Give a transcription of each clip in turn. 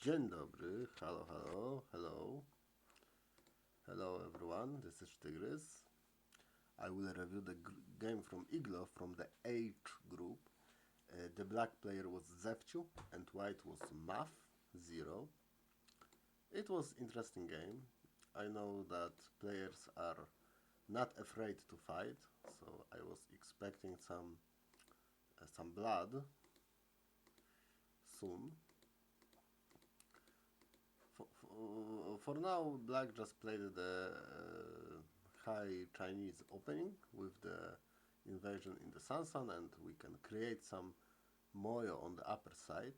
Dzień dobry, hello everyone, this is Sztygrys. I will review the game from IGLO from the H group. The black player was Zefciu and white was Muff0. It was interesting game. I know that players are not afraid to fight, so I was expecting some blood soon. For now, black just played the high Chinese opening with the invasion in the Sezon, and we can create some moyo on the upper side.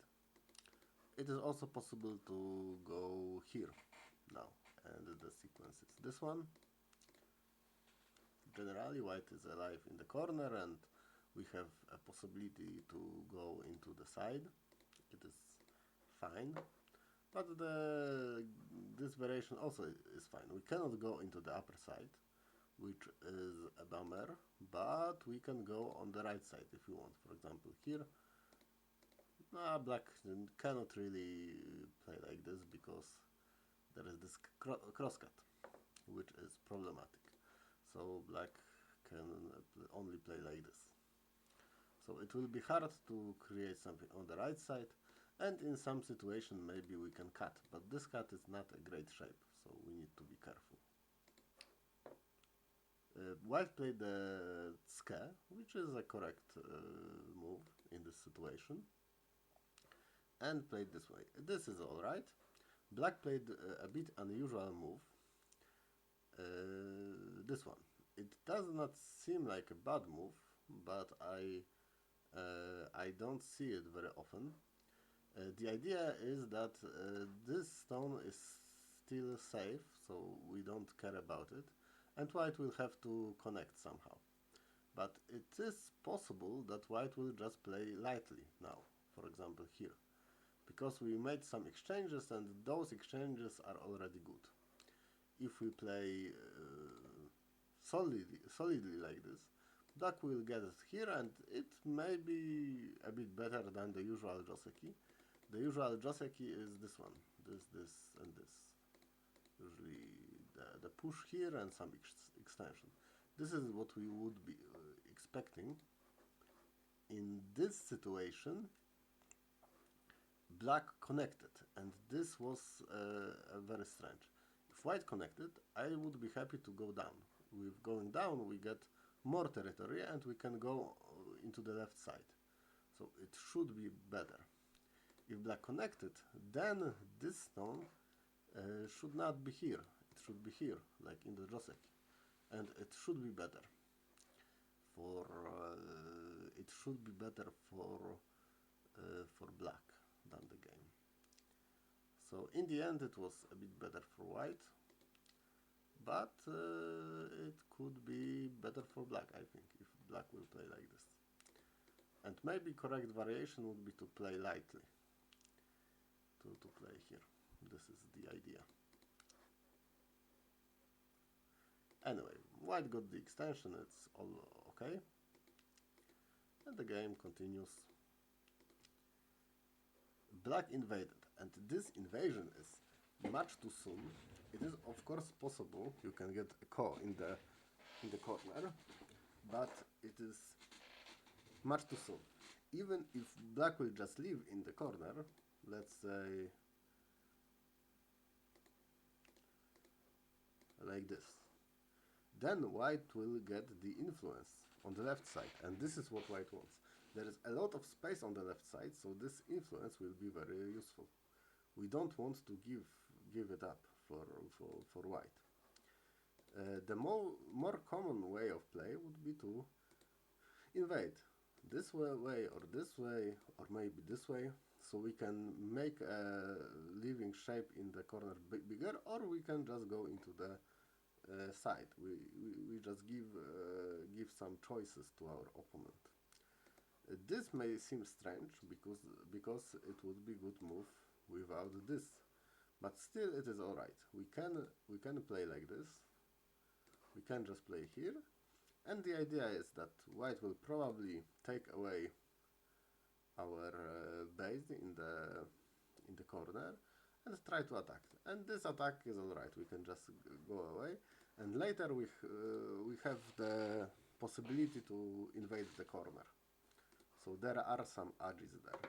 It is also possible to go here now, and the sequence is this one. Generally, white is alive in the corner, and we have a possibility to go into the side. It is fine. But this variation also is fine. We cannot go into the upper side, which is a bummer, but we can go on the right side if we want. For example, here, black cannot really play like this because there is this crosscut, which is problematic. So black can only play like this. So it will be hard to create something on the right side. And in some situation maybe we can cut, but this cut is not a great shape, so we need to be careful. White played the ske, which is a correct move in this situation, and played this way. This is alright. Black played a bit unusual move, this one. It does not seem like a bad move, but I don't see it very often. The idea is that this stone is still safe, so we don't care about it, and white will have to connect somehow. But it is possible that white will just play lightly now, for example here, because we made some exchanges and those exchanges are already good. If we play solidly like this, black will get it here, and it may be a bit better than the usual joseki. The usual joseki is this one, this, and this. Usually the push here and some extension. This is what we would be expecting. In this situation, black connected, and this was very strange. If white connected, I would be happy to go down. With going down, we get more territory, and we can go into the left side. So it should be better. If black connected, then this stone should not be here. It should be here, like in the joseki, and it should be better. It should be better for black than the game. So in the end, it was a bit better for white, but it could be better for black, I think, if black will play like this. And maybe correct variation would be to play lightly. To play here. This is the idea. Anyway, white got the extension, it's all okay. And the game continues. Black invaded, and this invasion is much too soon. It is of course possible you can get a ko in the corner, but it is much too soon. Even if black will just live in the corner, let's say like this, then white will get the influence on the left side, and this is what white wants. There is a lot of space on the left side, so this influence will be very useful. We don't want to give it up for white. The more common way of play would be to invade this way or this way, or maybe this way, so we can make a living shape in the corner bigger, or we can just go into the side. We just give some choices to our opponent. This may seem strange because it would be good move without this, but still it is alright. We can play like this. We can just play here, and the idea is that white will probably take away our base in the corner, and try to attack. And this attack is alright, we can just go away. And later we have the possibility to invade the corner. So there are some edges there.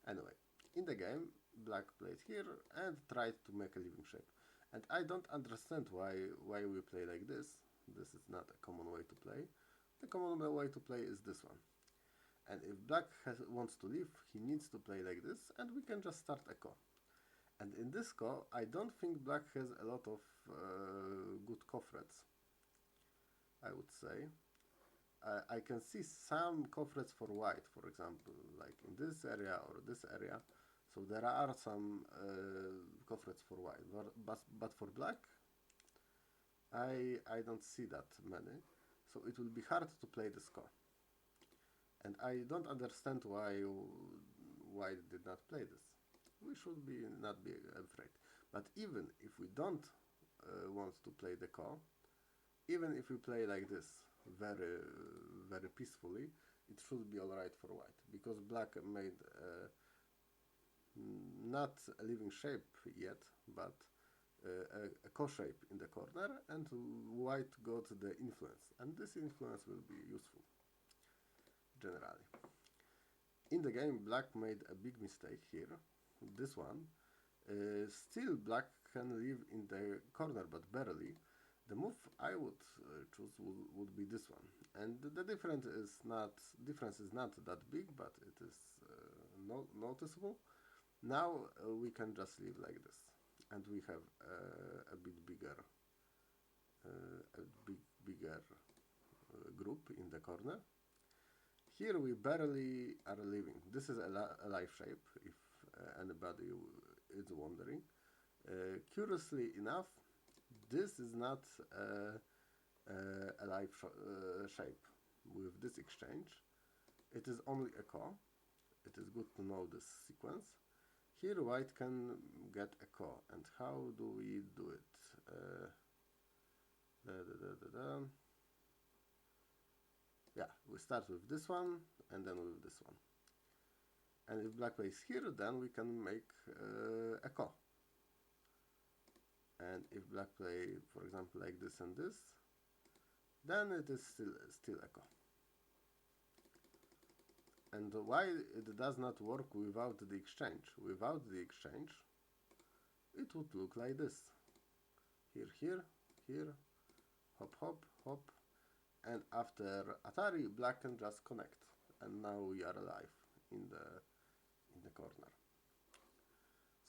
Anyway, in the game, black played here and tried to make a living shape. And I don't understand why we play like this. This is not a common way to play. The common way to play is this one. And if black wants to leave, he needs to play like this, and we can just start a ko. And in this ko, I don't think black has a lot of good ko threats, I would say. I can see some ko threats for white, for example, like in this area or this area. So there are some ko threats for white, but for black, I don't see that many. So it will be hard to play this ko. And I don't understand why white did not play this. We should not be afraid. But even if we don't want to play the ko, even if we play like this very, very peacefully, it should be alright for white, because black made not a living shape yet, but a ko shape in the corner, and white got the influence, and this influence will be useful generally. In the game, black made a big mistake here, this one. Still black can live in the corner, but barely. The move I would choose would be this one, and the difference is not that big, but it is noticeable. Now we can just live like this, and we have a bit bigger group in the corner. Here we barely are living. This is a life shape, if anybody is wondering. Curiously enough, this is not a life shape with this exchange. It is only a ko. It is good to know this sequence. Here white can get a ko, and how do we do it? Yeah, we start with this one, and then with this one. And if black plays here, then we can make a ko. And if black play, for example, like this and this, then it is still a ko. And why it does not work without the exchange? Without the exchange, it would look like this. Here, here, here, hop, hop, hop. And after Atari, black can just connect. And now we are alive in the corner.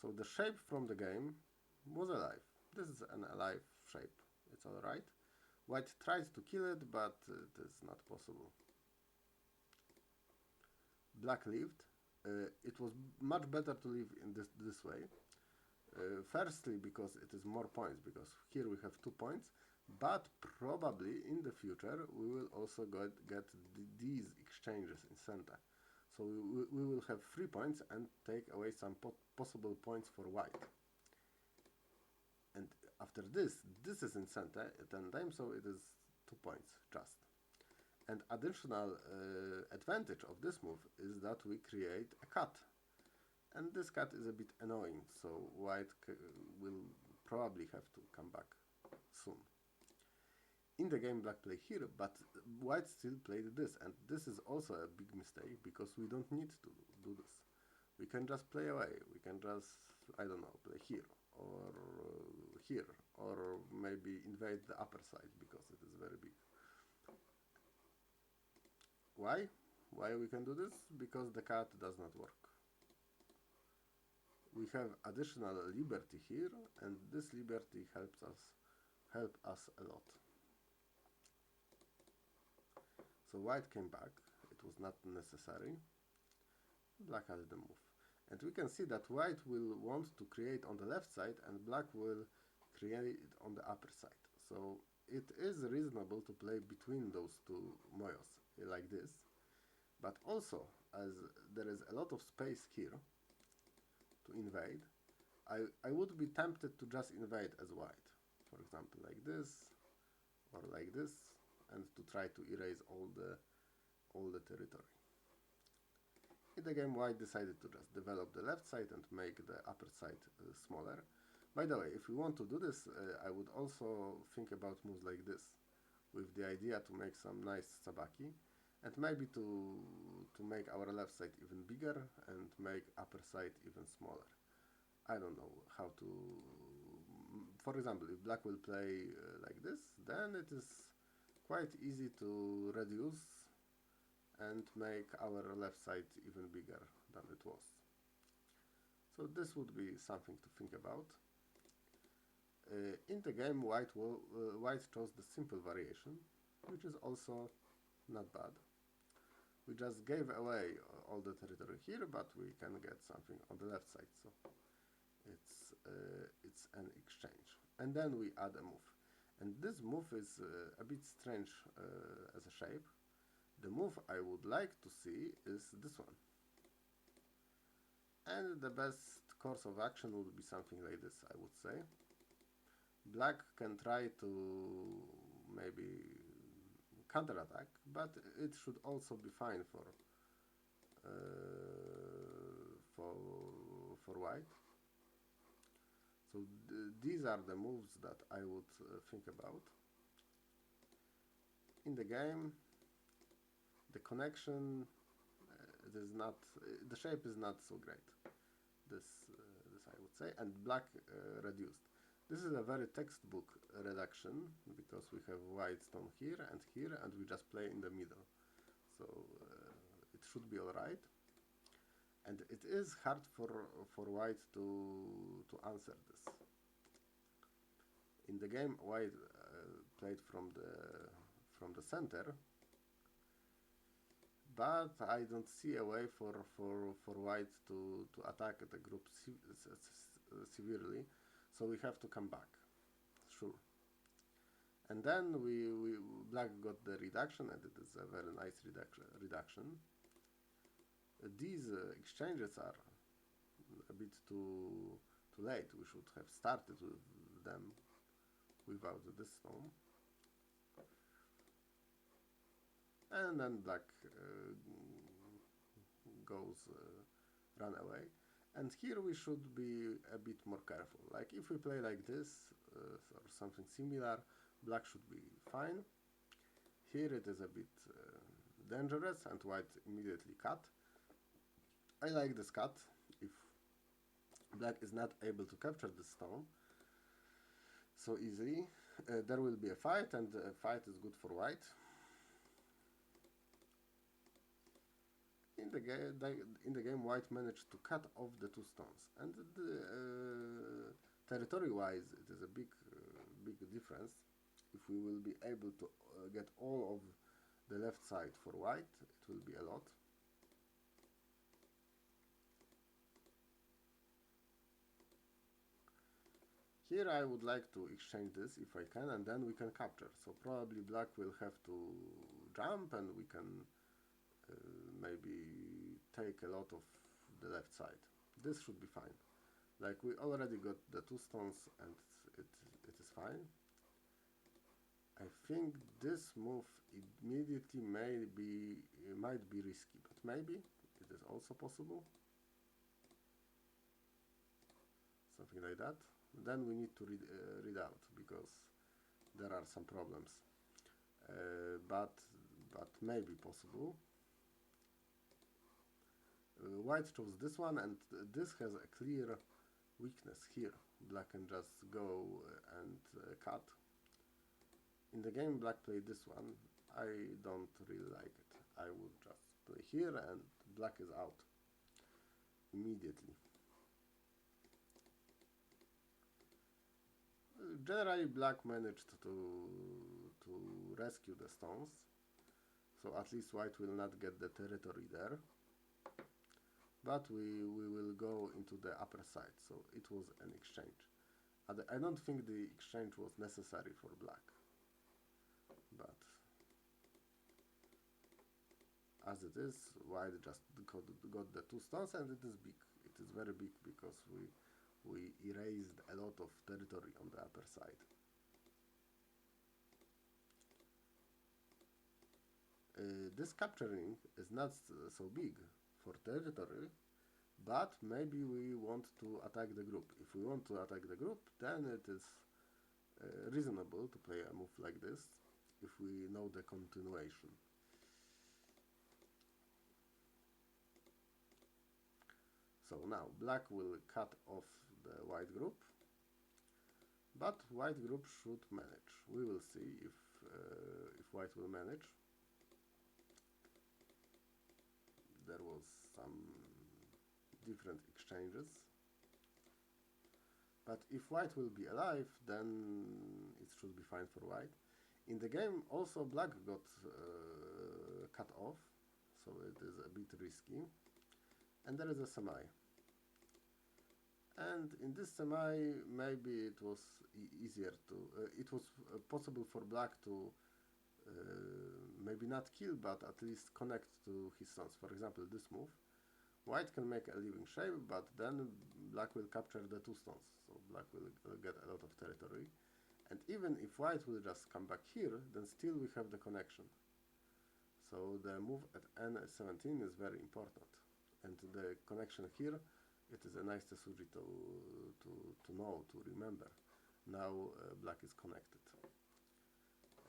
So the shape from the game was alive. This is an alive shape. It's alright. White tries to kill it, but it is not possible. Black lived. It was much better to live in this way. Firstly, because it is more points, because here we have 2 points, but probably in the future we will also get these exchanges in center. So we will have 3 points and take away some possible points for white. And after this is in center at 10 times, so it is 2 points just. And additional advantage of this move is that we create a cut. And this cut is a bit annoying, so white will probably have to come back soon. In the game, black played here, but white still played this, and this is also a big mistake, because we don't need to do this. We can just play away. We can just, I don't know, play here, or maybe invade the upper side, because it is very big. Why? Why we can do this? Because the cut does not work. We have additional liberty here, and this liberty helps us a lot. So white came back. It was not necessary. Black has the move. And we can see that white will want to create on the left side, and black will create it on the upper side. So it is reasonable to play between those two moyos, like this. But also, as there is a lot of space here to invade, I would be tempted to just invade as white. For example, like this, or like this, and to try to erase all the territory. In the game, white decided to just develop the left side and make the upper side smaller. By the way, if we want to do this, I would also think about moves like this, with the idea to make some nice sabaki, and maybe to make our left side even bigger and make upper side even smaller. I don't know how to... For example, if black will play like this, then it is quite easy to reduce and make our left side even bigger than it was. So this would be something to think about. In the game, white chose the simple variation, which is also not bad. We just gave away all the territory here, but we can get something on the left side, so it's an exchange. And then we add a move. And this move is a bit strange as a shape. The move I would like to see is this one. And the best course of action would be something like this, I would say. Black can try to maybe counterattack, but it should also be fine for white. So these are the moves that I would think about. In the game, the connection is not, the shape is not so great. This I would say, and black reduced. This is a very textbook reduction because we have white stone here, and we just play in the middle. So it should be alright. And it is hard for white to answer this. In the game, white played from the center, but I don't see a way for white to attack the group severely. So we have to come back, sure. And then black got the reduction, and it is a very nice reduction. These exchanges are a bit too late. We should have started with them without this stone. And then black run away. And here we should be a bit more careful. Like if we play like this or something similar, black should be fine. Here it is a bit dangerous, and white immediately cut. I like this cut. If black is not able to capture the stone so easily, there will be a fight, and a fight is good for white. In the game, white managed to cut off the two stones, and territory-wise, it is a big difference. If we will be able to get all of the left side for white, it will be a lot. Here I would like to exchange this if I can, and then we can capture. So probably black will have to jump, and we can maybe take a lot of the left side. This should be fine. Like we already got the two stones, and it is fine. I think this move immediately might be risky, but maybe it is also possible. Something like that. Then we need to read out, because there are some problems. But maybe possible. White chose this one, and this has a clear weakness here. Black can just go and cut. In the game, black played this one. I don't really like it. I would just play here, and black is out immediately. Generally, black managed to rescue the stones, so at least white will not get the territory there. But we will go into the upper side, so it was an exchange. I don't think the exchange was necessary for black, but as it is, white just got the two stones, and it is big. It is very big, because we erased a lot of territory on the upper side. This capturing is not so big for territory, but maybe we want to attack the group. If we want to attack the group, then it is reasonable to play a move like this if we know the continuation. So now black will cut off the white group, but white group should manage. We will see if white will manage. There was some different exchanges, but if white will be alive, then it should be fine for white. In the game also black got cut off, so it is a bit risky, and there is a semi. And in this semi, maybe it was easier to, it was possible for black to maybe not kill, but at least connect to his sons. For example, this move, white can make a living shape, but then black will capture the two stones, so black will get a lot of territory. And even if white will just come back here, then still we have the connection. So the move at n17 is very important, and the connection here, it is a nice tesuji to know, to remember. Now black is connected,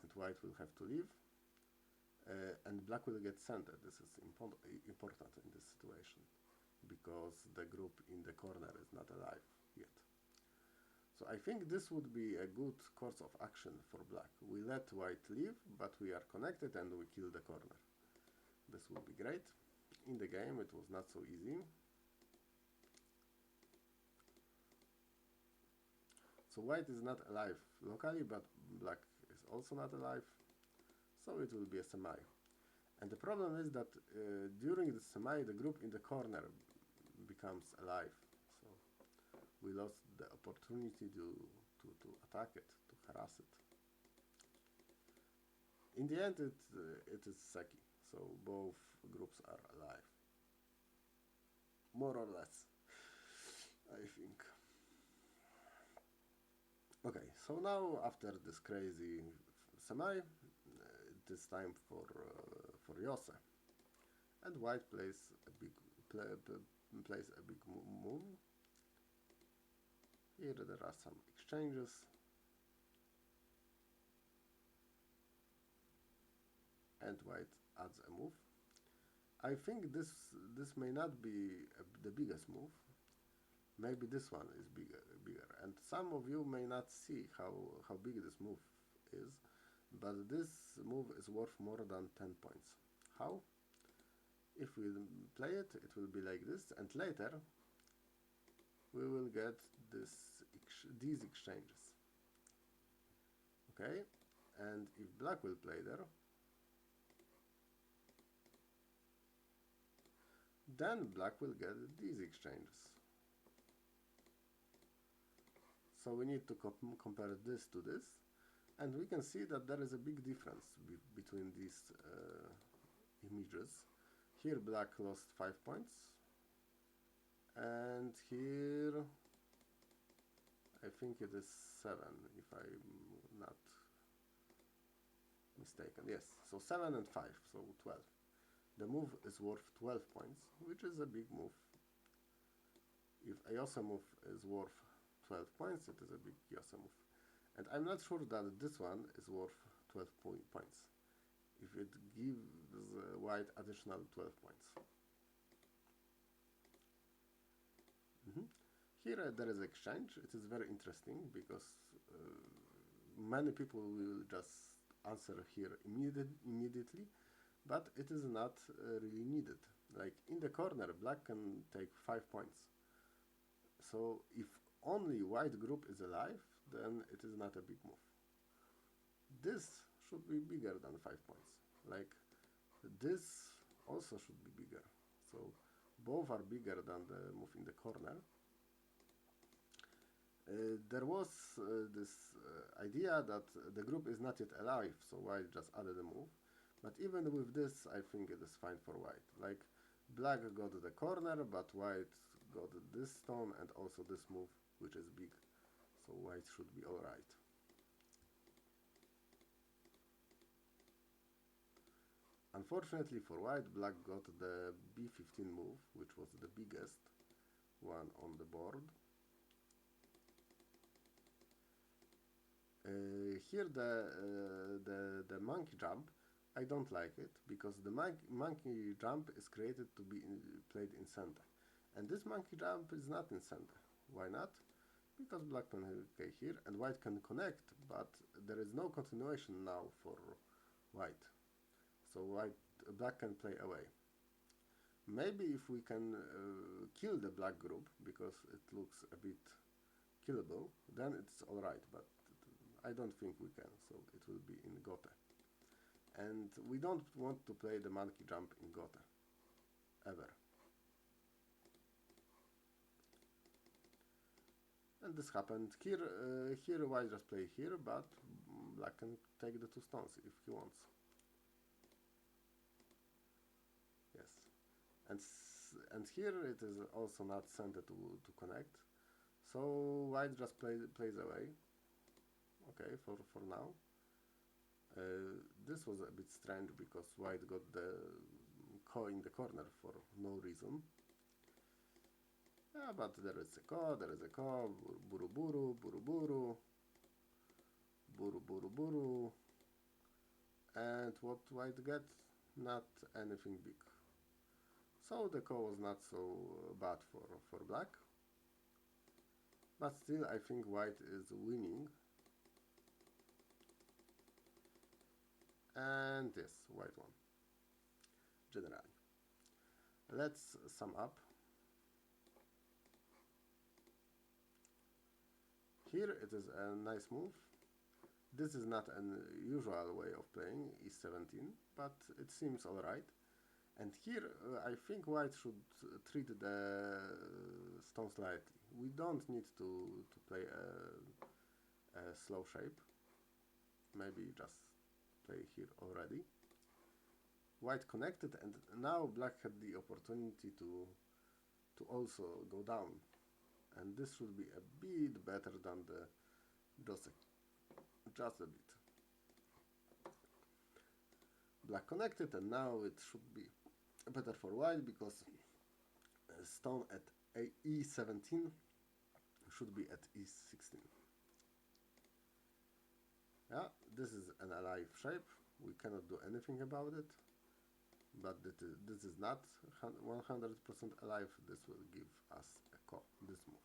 and white will have to leave, and black will get center. This is important in this situation, because the group in the corner is not alive yet. So I think this would be a good course of action for black. We let white leave, but we are connected and we kill the corner. This would be great. In the game it was not so easy. So white is not alive locally, but black is also not alive, so it will be a semi. And the problem is that during the semi, the group in the corner becomes alive, so we lost the opportunity to attack it, to harass it. In the end, it is Seki, so both groups are alive, more or less, I think. Okay, so now after this crazy semi, it is time for Yose, and white plays a big move. Here there are some exchanges, and white adds a move. I think this may not be the biggest move. Maybe this one is bigger, and some of you may not see how big this move is, but this move is worth more than 10 points. How? If we play it, it will be like this, and later we will get these exchanges. Okay, and if black will play there, then black will get these exchanges. So we need to compare this to this, and we can see that there is a big difference between these images. Here black lost 5 points, and here I think it is 7, if I'm not mistaken. Yes, so 7 and 5, so 12. The move is worth 12 points, which is a big move. If a Yose move is worth 12 points, it is a big Yose move. And I'm not sure that this one is worth 12 points, if it gives white additional 12 points. Here there is exchange. It is very interesting because many people will just answer here immediately, but it is not really needed. Like in the corner, black can take 5 points. So if only white group is alive, then it is not a big move. This should be bigger than 5 points. Like this also should be bigger. So both are bigger than the move in the corner. There was this idea that the group is not yet alive, so white just added a move. But even with this, I think it is fine for white. Like black got the corner, but white got this stone and also this move, which is big. So white should be alright. Unfortunately for white, black got the b15 move, which was the biggest one on the board. Here the monkey jump, I don't like it, because the monkey jump is created to be played in center. And this monkey jump is not in center. Why not? Because black can play here and white can connect, but there is no continuation now for white. So black can play away. Maybe if we can kill the black group, because it looks a bit killable, then it's alright, but I don't think we can, so it will be in gote. And we don't want to play the monkey jump in gote, ever. And this happened. Here white just play here, but black can take the 2 stones if he wants. Yes. And here it is also not centered to connect. So white just plays away. Okay, for now. This was a bit strange because white got the ko in the corner for no reason. Yeah, but there is a ko, buru buru, buru buru, buru buru buru. And what white get? Not anything big. So the ko was not so bad for black. But still I think white is winning. And yes, white won. Generally. Let's sum up. Here it is a nice move. This is not an usual way of playing e17, but it seems alright. And here I think white should treat the stones lightly. We don't need to play a slow shape. Maybe just play here already. White connected, and now black had the opportunity to also go down. And this should be a bit better than the just a bit. Black connected, and now it should be better for white because stone at e17 should be at e16. Yeah, this is an alive shape. We cannot do anything about it. But this is not 100% alive. This will give us a ko, this move.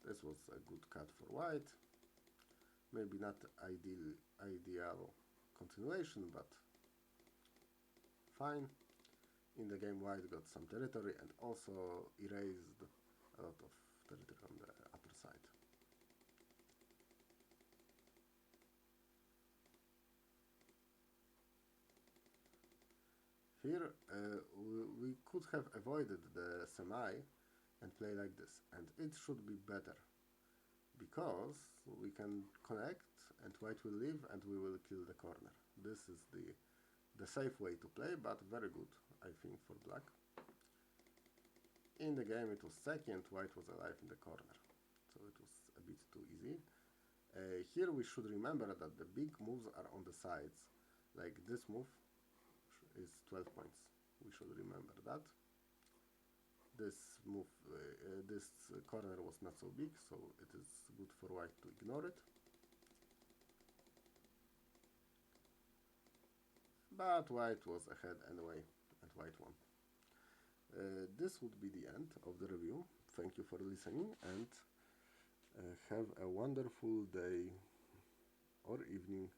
This was a good cut for white. Maybe not ideal continuation, but fine. In the game white got some territory and also erased a lot of territory on the upper side. Here we could have avoided the semi and play like this, and it should be better because we can connect and white will leave and we will kill the corner. This is the safe way to play, but very good, I think, for black. In the game it was second, white was alive in the corner, so it was a bit too easy. Here we should remember that the big moves are on the sides, like this move is 12 points. We should remember that. This move, this corner was not so big, so it is good for white to ignore it. But white was ahead anyway, and white won. This would be the end of the review. Thank you for listening, and have a wonderful day or evening.